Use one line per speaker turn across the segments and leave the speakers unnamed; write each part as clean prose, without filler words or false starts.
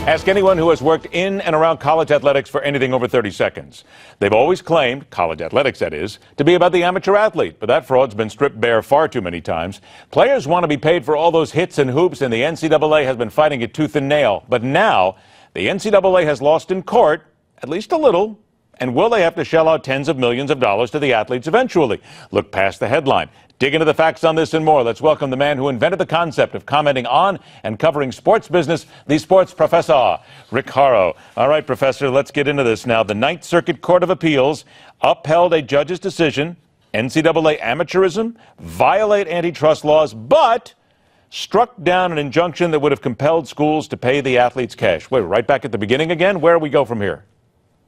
Ask anyone who has worked in and around college athletics for anything over 30 seconds. They've always claimed, college athletics that is, to be about the amateur athlete, but that fraud's been stripped bare far too many times. Players want to be paid for all those hits and hoops, and the NCAA has been fighting it tooth and nail. But now, the NCAA has lost in court, at least a little. And will they have to shell out tens of millions of dollars to the athletes eventually? Look past the headline. Dig into the facts on this and more. Let's welcome the man who invented the concept of commenting on and covering sports business, the sports professor, Rick Horrow. All right, Professor, let's get into this now. The Ninth Circuit Court of Appeals upheld a judge's decision, NCAA amateurism, violate antitrust laws, but struck down an injunction that would have compelled schools to pay the athletes cash. Wait, right back at the beginning again? Where do we go from here?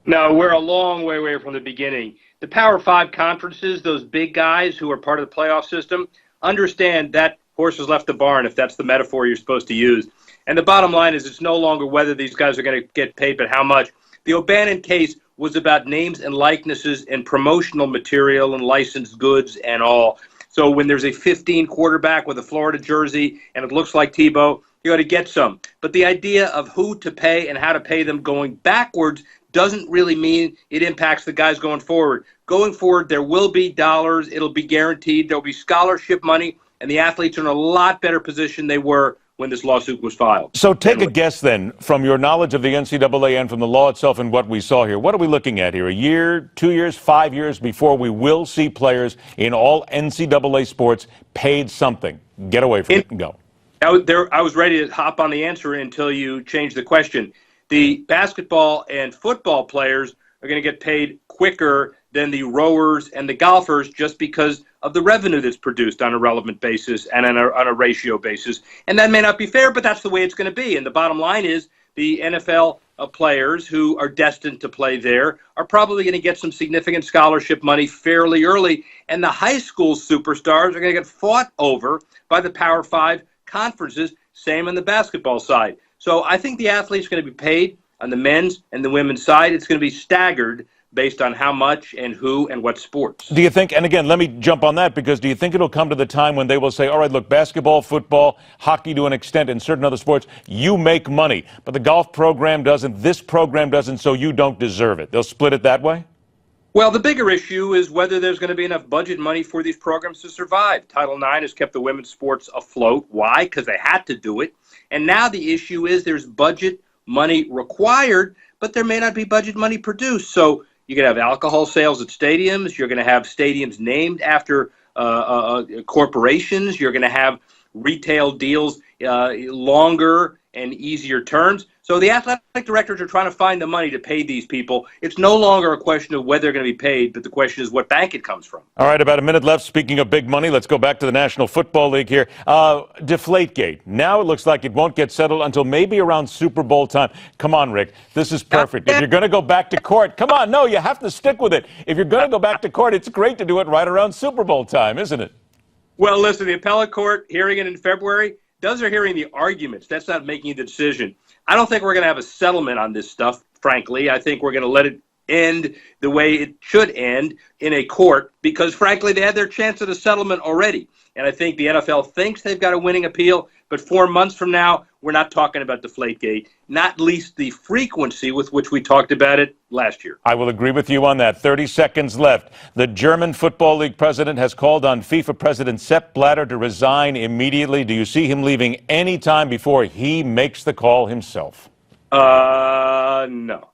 No, we're a long way away from the beginning. The Power Five conferences, those big guys who are part of the playoff system, understand that horse has left the barn, if that's the metaphor you're supposed to use. And the bottom line is it's no longer whether these guys are going to get paid, but how much. The O'Bannon case was about names and likenesses and promotional material and licensed goods and all. So when there's a 15 quarterback with a Florida jersey and it looks like Tebow, you got to get some. But the idea of who to pay and how to pay them going backwards doesn't really mean it impacts the guys going forward. Going forward, there will be dollars. It'll be guaranteed. There'll be scholarship money, and the athletes are in a lot better position they were when this lawsuit was filed.
So take a guess then, from your knowledge of the NCAA and from the law itself and what we saw here. What are we looking at here? A year, 2 years, 5 years before we will see players in all NCAA sports paid something? Get away from it and go.
I was ready to hop on the answer until you changed the question. The basketball and football players are going to get paid quicker than the rowers and the golfers just because of the revenue that's produced on a relevant basis and on a ratio basis. And that may not be fair, but that's the way it's going to be. And the bottom line is the NFL players who are destined to play there are probably going to get some significant scholarship money fairly early. And the high school superstars are going to get fought over by the Power Five conferences, same on the basketball side. So I think the athlete's going to be paid on the men's and the women's side. It's going to be staggered based on how much and who and what sports.
Do you think, and again, let me jump on that, because do you think it'll come to the time when they will say, all right, look, basketball, football, hockey to an extent, and certain other sports, you make money, but the golf program doesn't, this program doesn't, so you don't deserve it. They'll split it that way?
Well, the bigger issue is whether there's going to be enough budget money for these programs to survive. Title IX has kept the women's sports afloat. Why? Because they had to do it. And now the issue is there's budget money required, but there may not be budget money produced. So you're going to have alcohol sales at stadiums. You're going to have stadiums named after corporations. You're going to have retail deals, longer and easier terms. So the athletic directors are trying to find the money to pay these people. It's no longer a question of whether they're going to be paid, but the question is what bank it comes from.
All right, about a minute left. Speaking of big money, let's go back to the National Football League here. Deflategate. Now it looks like it won't get settled until maybe around Super Bowl time. Come on, Rick. This is perfect. If you're going to go back to court, come on. No, you have to stick with it. If you're going to go back to court, it's great to do it right around Super Bowl time, isn't it?
Well, listen, the appellate court hearing it in February, those are hearing the arguments. That's not making the decision. I don't think we're going to have a settlement on this stuff, frankly. I think we're going to let it end the way it should end in a court because, frankly, they had their chance at a settlement already. And I think the NFL thinks they've got a winning appeal, but 4 months from now, we're not talking about Deflategate, not least the frequency with which we talked about it last year.
I will agree with you on that. 30 seconds left. The German Football League president has called on FIFA President Sepp Blatter to resign immediately. Do you see him leaving any time before he makes the call himself?
No.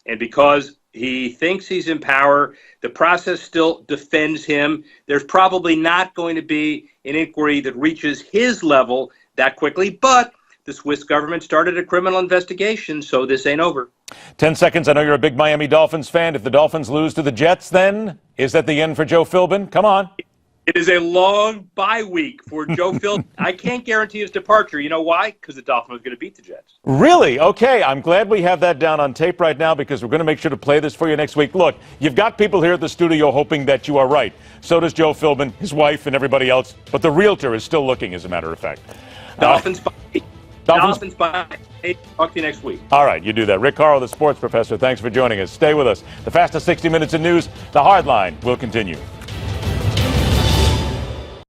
And because he thinks he's in power, the process still defends him. There's probably not going to be an inquiry that reaches his level that quickly, but the Swiss government started a criminal investigation, so this ain't over.
10 seconds. I know you're a big Miami Dolphins fan. If the Dolphins lose to the Jets, then is that the end for Joe Philbin? Come on.
It is a long bye week for Joe Philbin. I can't guarantee his departure. You know why? Because the Dolphins are going to beat the Jets.
Really? Okay. I'm glad we have that down on tape right now because we're going to make sure to play this for you next week. Look, you've got people here at the studio hoping that you are right. So does Joe Philbin, his wife, and everybody else. But the realtor is still looking, as a matter of fact.
Dolphins bye. Dolphins bye. Hey, talk to you next week.
All right, you do that. Rick Horrow, the sports professor, thanks for joining us. Stay with us. The fastest 60 minutes in news, the Hard Line, will continue.